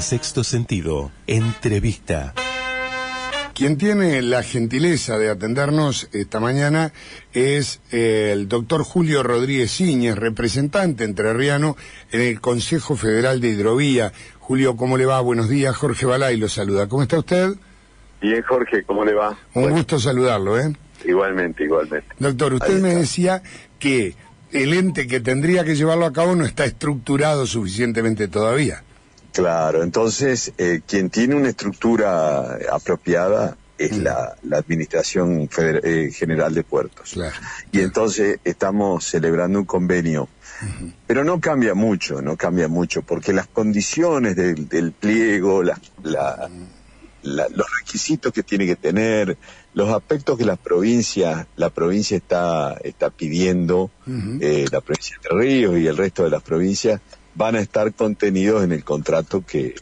Sexto Sentido, entrevista. Quien tiene la gentileza de atendernos esta mañana es el doctor Julio Rodríguez Íñez, representante entrerriano en el Consejo Federal de Hidrovía. Julio, ¿cómo le va? Buenos días, Jorge Balay lo saluda. ¿Cómo está usted? Bien, Jorge, ¿cómo le va? Un gusto saludarlo, ¿eh? Igualmente. Doctor, usted me decía que el ente que tendría que llevarlo a cabo no está estructurado suficientemente todavía. Claro, entonces quien tiene una estructura apropiada es la Administración General de Puertos. Claro. Y entonces estamos celebrando un convenio. Pero no cambia mucho, porque las condiciones del pliego, los requisitos que tiene que tener, los aspectos que la provincia está pidiendo, la provincia de Entre Ríos y el resto de las provincias, van a estar contenidos en el contrato que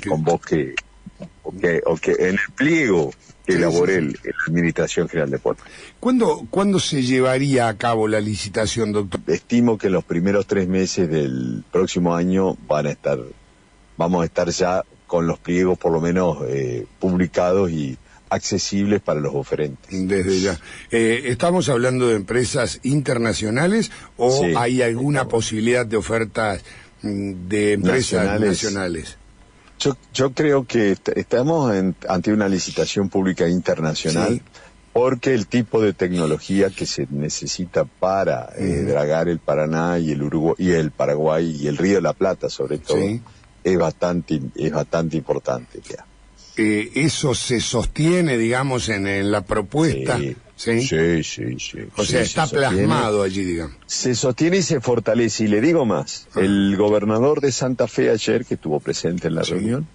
convoque o que en el pliego que elabore la Administración General de Puertos. ¿Cuándo se llevaría a cabo la licitación, doctor? Estimo que en los primeros 3 meses del próximo año vamos a estar ya con los pliegos por lo menos publicados y accesibles para los oferentes. Desde ya. ¿Estamos hablando de empresas internacionales o hay alguna posibilidad de ofertas de empresas nacionales? Yo creo que estamos ante una licitación pública internacional, porque el tipo de tecnología que se necesita para dragar el Paraná y el Uruguay y el Paraguay y el Río de la Plata sobre todo es bastante importante ya. ¿Eso se sostiene, digamos, en la propuesta? Sí. O sea, está plasmado allí, digamos. Se sostiene y se fortalece. Y le digo más, el gobernador de Santa Fe ayer, que estuvo presente en la reunión,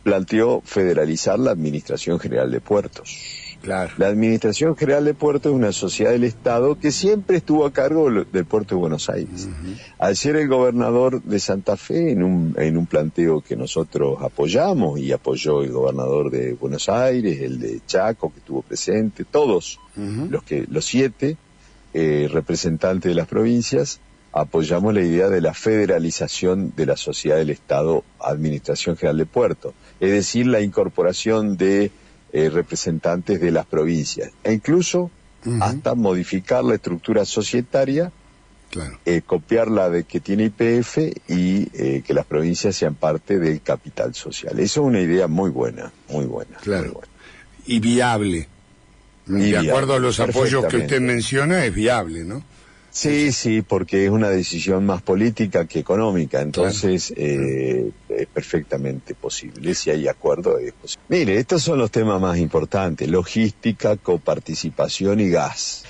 planteó federalizar la Administración General de Puertos. Claro. La Administración General de Puertos es una sociedad del Estado que siempre estuvo a cargo del Puerto de Buenos Aires. Ayer el gobernador de Santa Fe, en un planteo que nosotros apoyamos, y apoyó el gobernador de Buenos Aires, el de Chaco, que estuvo presente, todos los 7 representantes de las provincias, apoyamos la idea de la federalización de la sociedad del Estado Administración General de Puertos, es decir, la incorporación de representantes de las provincias, e incluso hasta modificar la estructura societaria, copiarla de que tiene YPF y que las provincias sean parte del capital social. Eso es una idea muy buena. Claro. Y viable. De acuerdo a los apoyos que usted menciona, es viable, ¿no? Sí, porque es una decisión más política que económica, entonces es perfectamente posible. Si hay acuerdo, es posible. Mire, estos son los temas más importantes: logística, coparticipación y gas.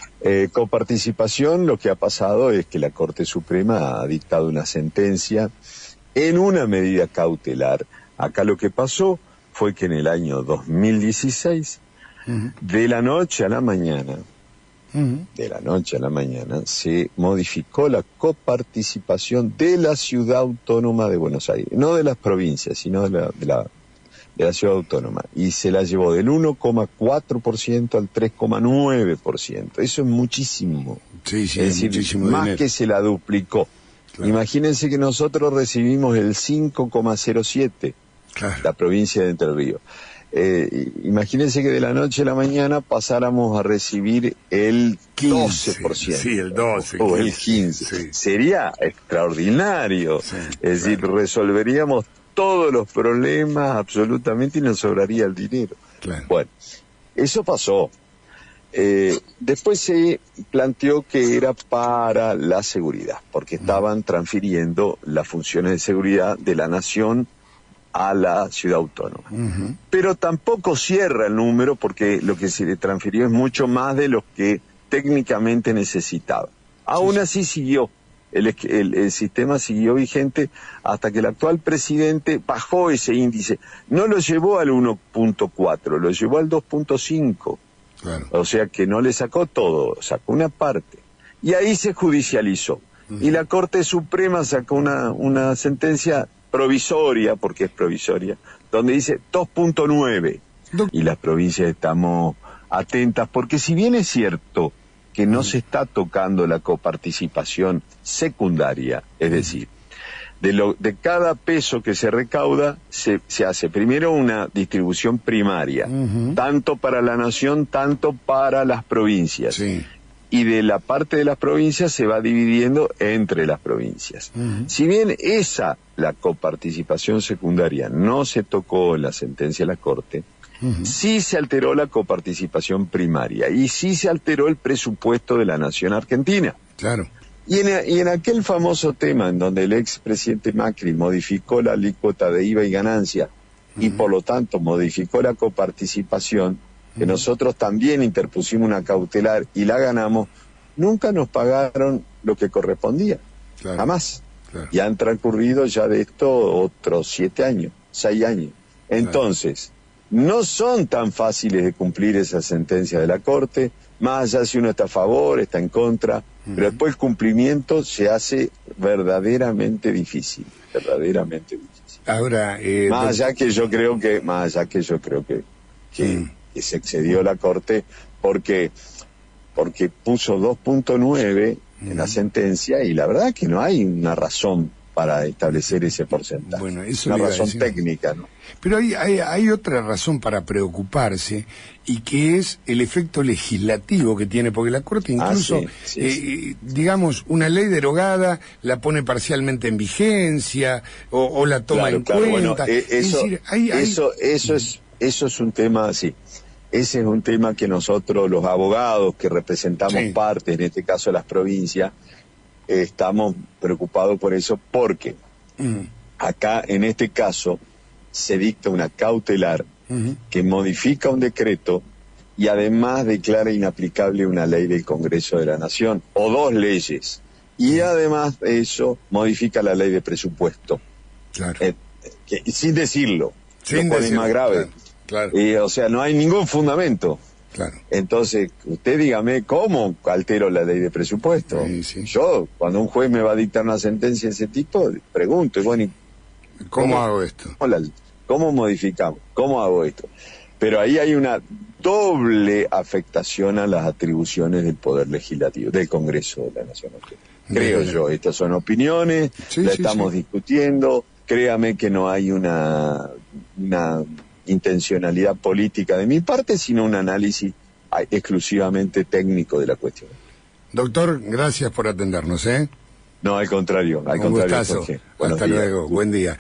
Coparticipación, lo que ha pasado es que la Corte Suprema ha dictado una sentencia en una medida cautelar. Acá lo que pasó fue que en el año 2016, de la noche a la mañana, se modificó la coparticipación de la Ciudad Autónoma de Buenos Aires, no de las provincias, sino de la Ciudad Autónoma, y se la llevó del 1,4% al 3,9%. Eso es muchísimo. Es decir, muchísimo más dinero. Que se la duplicó. Claro. Imagínense que nosotros recibimos el 5,07%, la provincia de Entre Ríos. Imagínense que de la noche a la mañana pasáramos a recibir el 12%. Sí, el 12. O el 15%. Sería extraordinario. Es decir, resolveríamos todos los problemas absolutamente y nos sobraría el dinero. Bueno, eso pasó. Después se planteó que era para la seguridad, porque estaban transfiriendo las funciones de seguridad de la nación a la Ciudad Autónoma. Pero tampoco cierra el número, porque lo que se le transfirió es mucho más de lo que técnicamente necesitaba. Aún así siguió, el sistema siguió vigente hasta que el actual presidente bajó ese índice. No lo llevó al 1,4, lo llevó al 2,5. O sea que no le sacó todo, sacó una parte. Y ahí se judicializó. Y la Corte Suprema sacó una sentencia provisoria, porque es provisoria, donde dice 2,9. Y las provincias estamos atentas, porque si bien es cierto que no se está tocando la coparticipación secundaria, es decir, De cada peso que se recauda, se hace primero una distribución primaria, tanto para la nación, tanto para las provincias. Sí. Y de la parte de las provincias se va dividiendo entre las provincias. Si bien la coparticipación secundaria no se tocó en la sentencia de la Corte, sí se alteró la coparticipación primaria y sí se alteró el presupuesto de la nación argentina. Claro. Y en aquel famoso tema en donde el expresidente Macri modificó la alícuota de IVA y ganancia y por lo tanto modificó la coparticipación, que nosotros también interpusimos una cautelar y la ganamos, nunca nos pagaron lo que correspondía, claro, jamás. Claro. Y han transcurrido ya de esto otros 7 años, 6 años. Entonces, no son tan fáciles de cumplir esa sentencia de la Corte, más allá si uno está a favor, está en contra, pero después el cumplimiento se hace verdaderamente difícil, verdaderamente difícil. Ahora, más allá que yo creo que se excedió la Corte porque puso 2.9 en la sentencia y la verdad que no hay una razón para establecer ese porcentaje. Bueno, eso una le iba a razón decir. técnica, ¿no? Pero hay otra razón para preocuparse, y que es el efecto legislativo que tiene, porque la Corte incluso, digamos, una ley derogada la pone parcialmente en vigencia, o la toma en cuenta. Bueno, eso es un tema, sí. Ese es un tema que nosotros, los abogados que representamos parte, en este caso las provincias, estamos preocupados por eso, porque acá, en este caso, se dicta una cautelar que modifica un decreto y además declara inaplicable una ley del Congreso de la Nación, o 2 leyes. Y además de eso, modifica la ley de presupuesto. Claro. Sin decirlo. Sin lo pone decirlo, más grave. Claro. O sea, no hay ningún fundamento. Claro. Entonces, usted dígame, ¿cómo altero la ley de presupuesto? Sí. Yo, cuando un juez me va a dictar una sentencia de ese tipo, pregunto, bueno, ¿y ¿Cómo hago esto? ¿Cómo modificamos? ¿Cómo hago esto? Pero ahí hay una doble afectación a las atribuciones del Poder Legislativo, del Congreso de la Nación Argentina. Creo yo, estas son opiniones, estamos discutiendo, créame que no hay una intencionalidad política de mi parte, sino un análisis exclusivamente técnico de la cuestión. Doctor, gracias por atendernos, ¿eh? No, al contrario, Un gustazo. Jorge. Hasta luego, buen día.